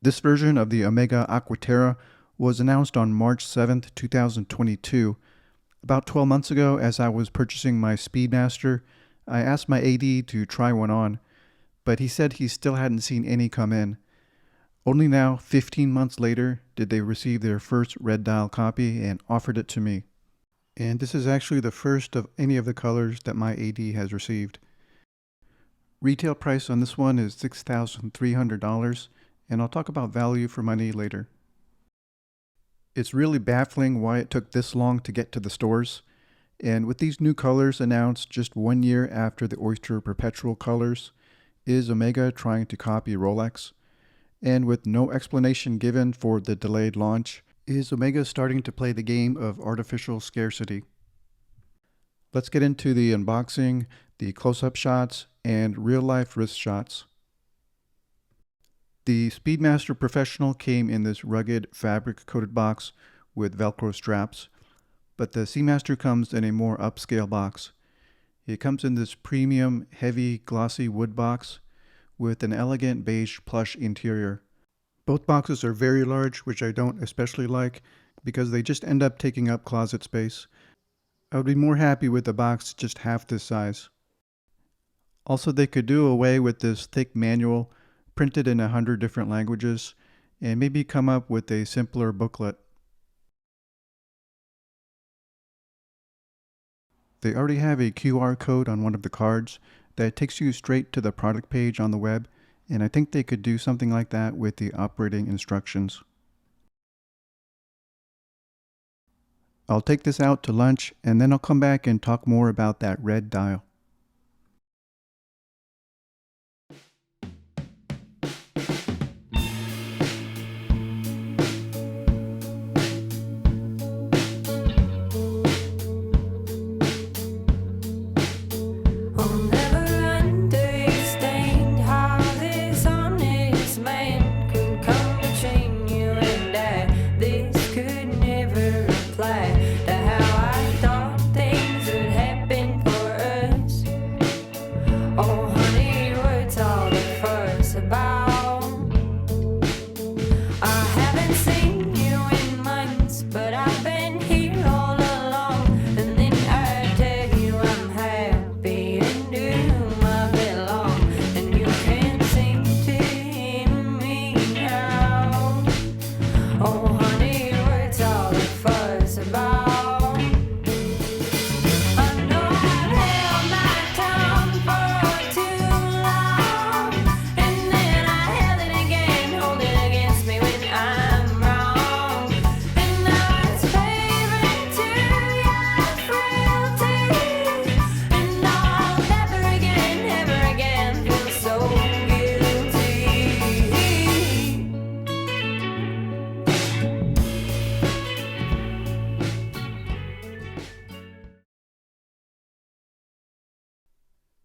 This version of the Omega Aqua Terra was announced on March 7th, 2022. About 12 months ago, as I was purchasing my Speedmaster, I asked my AD to try one on, but he said he still hadn't seen any come in. Only now, 15 months later, did they receive their first red dial copy and offered it to me. And this is actually the first of any of the colors that my AD has received. Retail price on this one is $6,300, and I'll talk about value for money later. It's really baffling why it took this long to get to the stores, and with these new colors announced just 1 year after the Oyster Perpetual colors, is Omega trying to copy Rolex? And with no explanation given for the delayed launch, is Omega starting to play the game of artificial scarcity? Let's get into the unboxing, the close-up shots, and real-life wrist shots. The Speedmaster Professional came in this rugged fabric-coated box with Velcro straps, but the Seamaster comes in a more upscale box. It comes in this premium, heavy, glossy wood box with an elegant beige plush interior. Both boxes are very large, which I don't especially like because they just end up taking up closet space. I would be more happy with a box just half this size. Also, they could do away with this thick manual printed in 100 different languages and maybe come up with a simpler booklet. They already have a QR code on one of the cards that takes you straight to the product page on the web, and I think they could do something like that with the operating instructions. I'll take this out to lunch and then I'll come back and talk more about that red dial.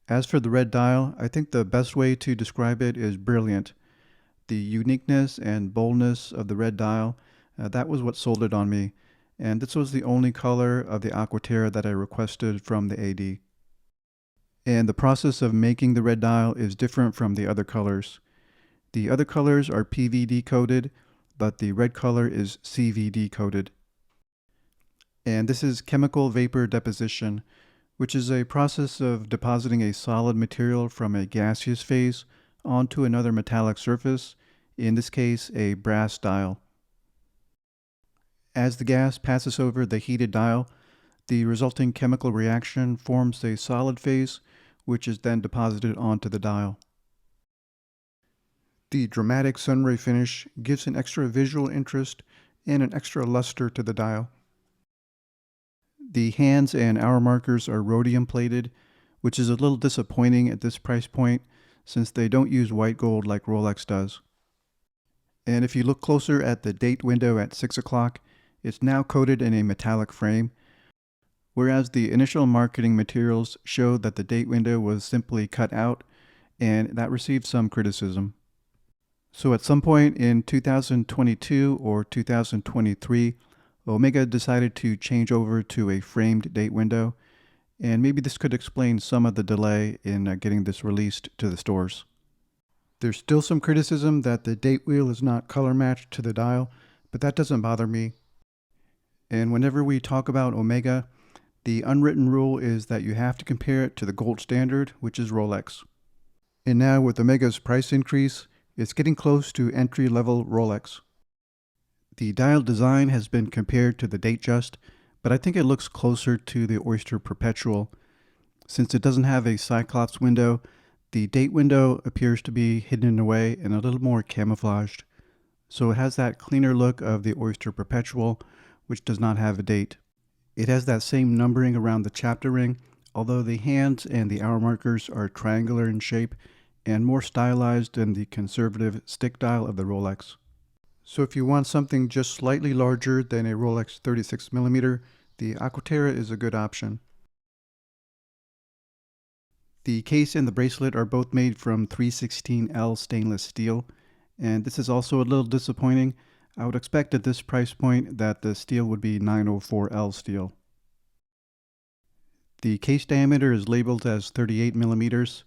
As for the red dial, I think the best way to describe it is brilliant. The uniqueness and boldness of the red dial, that was what sold it on me, and this was the only color of the Aqua Terra that I requested from the AD. And the process of making the red dial is different from the other colors. The other colors are PVD coated, but the red color is CVD coated. And this is chemical vapor deposition, which is a process of depositing a solid material from a gaseous phase onto another metallic surface, in this case a brass dial. As the gas passes over the heated dial, the resulting chemical reaction forms a solid phase, which is then deposited onto the dial. The dramatic sunray finish gives an extra visual interest and an extra luster to the dial. The hands and hour markers are rhodium plated, which is a little disappointing at this price point since they don't use white gold like Rolex does. And if you look closer at the date window at 6 o'clock, it's now coated in a metallic frame, whereas the initial marketing materials showed that the date window was simply cut out, and that received some criticism. So at some point in 2022 or 2023, Omega decided to change over to a framed date window, and maybe this could explain some of the delay in getting this released to the stores. There's still some criticism that the date wheel is not color matched to the dial, but that doesn't bother me. And whenever we talk about Omega, the unwritten rule is that you have to compare it to the gold standard, which is Rolex. And now with Omega's price increase, it's getting close to entry-level Rolex. The dial design has been compared to the Datejust, but I think it looks closer to the Oyster Perpetual. Since it doesn't have a Cyclops window, the date window appears to be hidden away and a little more camouflaged. So it has that cleaner look of the Oyster Perpetual, which does not have a date. It has that same numbering around the chapter ring, although the hands and the hour markers are triangular in shape and more stylized than the conservative stick dial of the Rolex. So if you want something just slightly larger than a Rolex 36mm, the Aqua Terra is a good option. The case and the bracelet are both made from 316L stainless steel, and this is also a little disappointing. I would expect at this price point that the steel would be 904L steel. The case diameter is labeled as 38mm,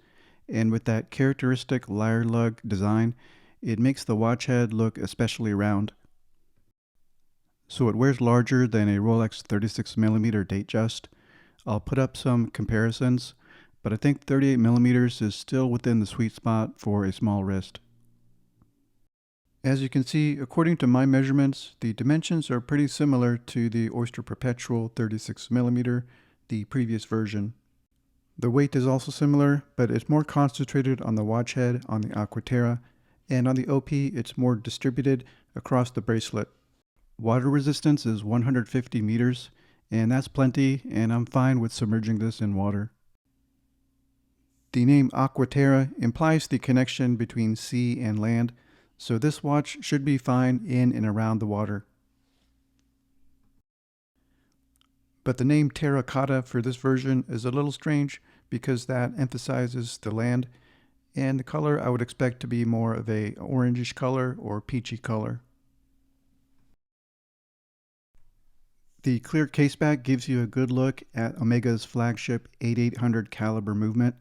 and with that characteristic lyre lug design, it makes the watch head look especially round. So it wears larger than a Rolex 36mm Datejust. I'll put up some comparisons, but I think 38mm is still within the sweet spot for a small wrist. As you can see, according to my measurements, the dimensions are pretty similar to the Oyster Perpetual 36mm, the previous version. The weight is also similar, but it's more concentrated on the watch head on the Aqua Terra, and on the OP it's more distributed across the bracelet. Water resistance is 150 meters, and that's plenty, and I'm fine with submerging this in water. The name Aqua Terra implies the connection between sea and land, so this watch should be fine in and around the water. But the name Terra Cotta for this version is a little strange because that emphasizes the land, and the color I would expect to be more of a orangish color or peachy color. The clear caseback gives you a good look at Omega's flagship 8800 caliber movement,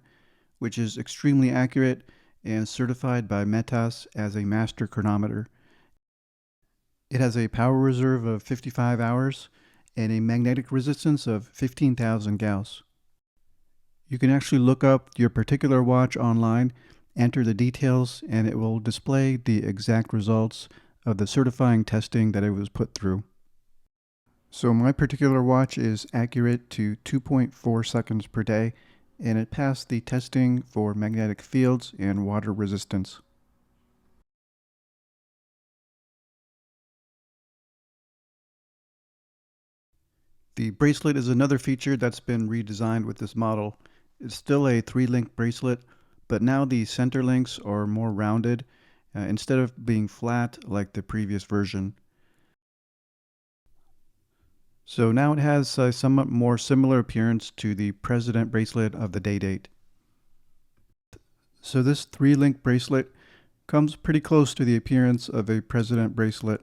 which is extremely accurate and certified by Metas as a master chronometer. It has a power reserve of 55 hours and a magnetic resistance of 15,000 Gauss. You can actually look up your particular watch online, enter the details, and it will display the exact results of the certifying testing that it was put through. So my particular watch is accurate to 2.4 seconds per day, and it passed the testing for magnetic fields and water resistance. The bracelet is another feature that's been redesigned with this model. It's still a 3-link bracelet, but now the center links are more rounded instead of being flat like the previous version. So now it has a somewhat more similar appearance to the President bracelet of the Day-Date. So this 3-link bracelet comes pretty close to the appearance of a President bracelet.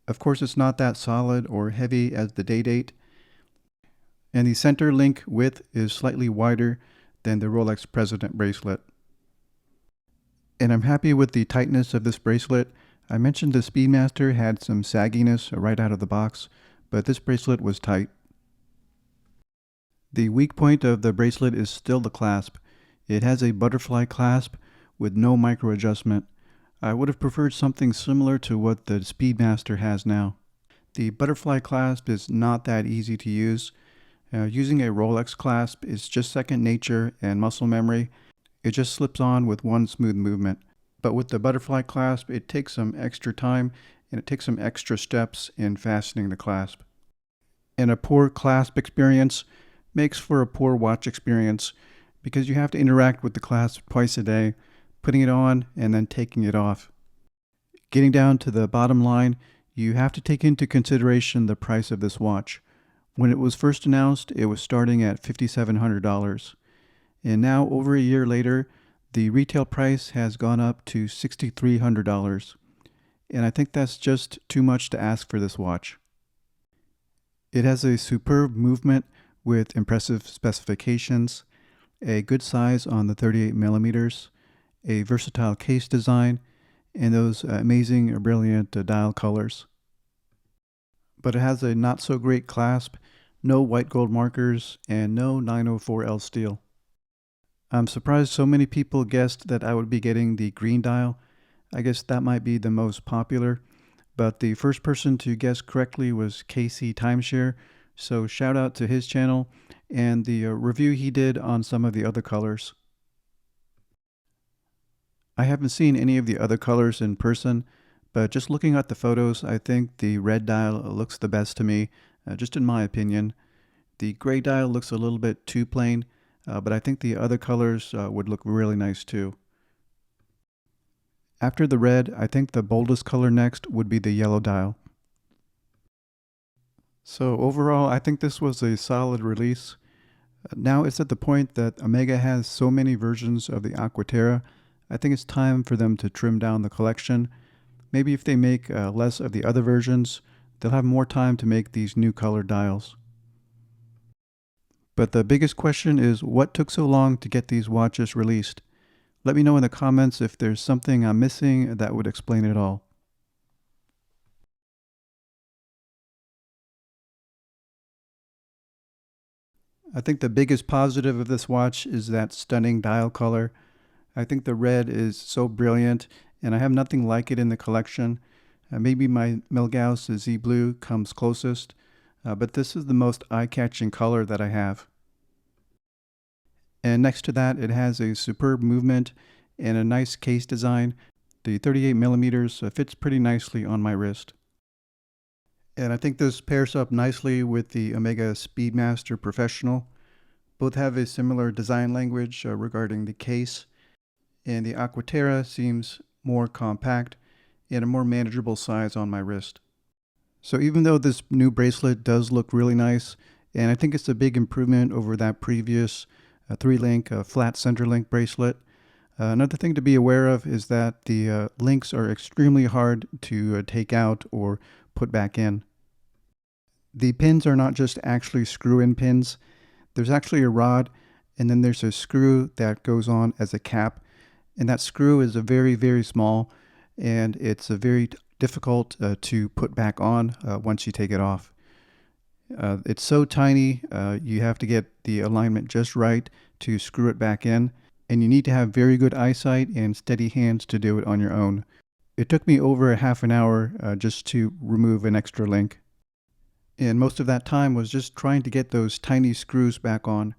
Of course, it's not that solid or heavy as the Day-Date, and the center link width is slightly wider than the Rolex President bracelet. And I'm happy with the tightness of this bracelet. I mentioned the Speedmaster had some sagginess right out of the box, but this bracelet was tight. The weak point of the bracelet is still the clasp. It has a butterfly clasp with no micro adjustment. I would have preferred something similar to what the Speedmaster has now. The butterfly clasp is not that easy to use. Using a Rolex clasp is just second nature and muscle memory. It just slips on with one smooth movement. But with the butterfly clasp, it takes some extra time and it takes some extra steps in fastening the clasp. And a poor clasp experience makes for a poor watch experience because you have to interact with the clasp twice a day, putting it on and then taking it off. Getting down to the bottom line, you have to take into consideration the price of this watch. When it was first announced, it was starting at $5,700. And now, over a year later, the retail price has gone up to $6,300. And I think that's just too much to ask for this watch. It has a superb movement with impressive specifications, a good size on the 38mm, a versatile case design, and those amazing, brilliant dial colors. But it has a not so great clasp, no white gold markers, and no 904L steel. I'm surprised so many people guessed that I would be getting the green dial. I guess that might be the most popular, but the first person to guess correctly was Casey Timeshare, so shout out to his channel and the review he did on some of the other colors. I haven't seen any of the other colors in person, but just looking at the photos, I think the red dial looks the best to me, just in my opinion. The gray dial looks a little bit too plain, but I think the other colors would look really nice too. After the red, I think the boldest color next would be the yellow dial. So overall, I think this was a solid release. Now it's at the point that Omega has so many versions of the Aqua Terra, I think it's time for them to trim down the collection. Maybe if they make less of the other versions, they'll have more time to make these new color dials. But the biggest question is, what took so long to get these watches released? Let me know in the comments if there's something I'm missing that would explain it all. I think the biggest positive of this watch is that stunning dial color. I think the red is so brilliant, and I have nothing like it in the collection. Maybe my Milgauss Z Blue comes closest, but this is the most eye-catching color that I have. And next to that, it has a superb movement and a nice case design. The 38mm fits pretty nicely on my wrist. And I think this pairs up nicely with the Omega Speedmaster Professional. Both have a similar design language regarding the case, and the Aqua Terra seems more compact and a more manageable size on my wrist. So even though this new bracelet does look really nice, and I think it's a big improvement over that previous 3-link flat center link bracelet, another thing to be aware of is that the links are extremely hard to take out or put back in. The pins are not just actually screw-in pins. There's actually a rod, and then there's a screw that goes on as a cap, and that screw is a very, very small, and it's a very difficult to put back on once you take it off. It's so tiny, you have to get the alignment just right to screw it back in, and you need to have very good eyesight and steady hands to do it on your own. It took me over a half an hour just to remove an extra link. And most of that time was just trying to get those tiny screws back on.